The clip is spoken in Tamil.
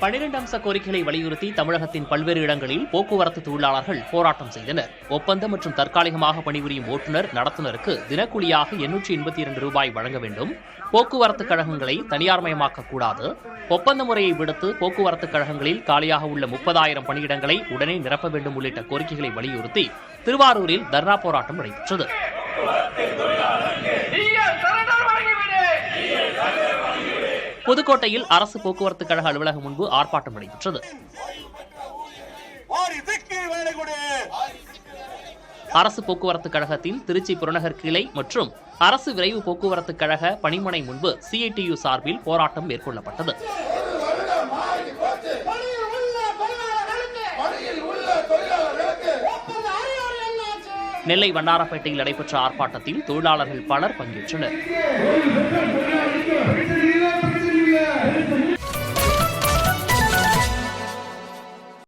12 அம்ச கோரிக்கைகளை வலியுறுத்தி தமிழகத்தின் பல்வேறு இடங்களில் போக்குவரத்து தொழிலாளர்கள் போராட்டம் செய்தனர். ஒப்பந்த மற்றும் தற்காலிகமாக பணிபுரியும் ஓட்டுநர், நடத்துனருக்கு தினக்கூலியாக 882 ரூபாய் வழங்க வேண்டும், போக்குவரத்து கழகங்களை தனியார்மயமாக்கக்கூடாது, ஒப்பந்த முறையை விடுத்து போக்குவரத்து கழகங்களில் காலியாக உள்ள 30,000 பணியிடங்களை உடனே நிரப்ப வேண்டும் உள்ளிட்ட கோரிக்கைகளை வலியுறுத்தி திருவாரூரில் தர்ணா போராட்டம் நடைபெற்றது. புதுக்கோட்டையில் அரசு போக்குவரத்து கழக அலுவலகம் முன்பு ஆர்ப்பாட்டம் நடைபெற்றது. அரசு போக்குவரத்து கழகத்தின் திருச்சி புறநகர் கிளை மற்றும் அரசு விரைவு போக்குவரத்து கழக பணிமனை முன்பு CITU சார்பில் போராட்டம் மேற்கொள்ளப்பட்டது. நெல்லை வண்ணாரப்பேட்டையில் நடைபெற்ற ஆர்ப்பாட்டத்தில் தொழிலாளர்கள் பலர் பங்கேற்றனர்.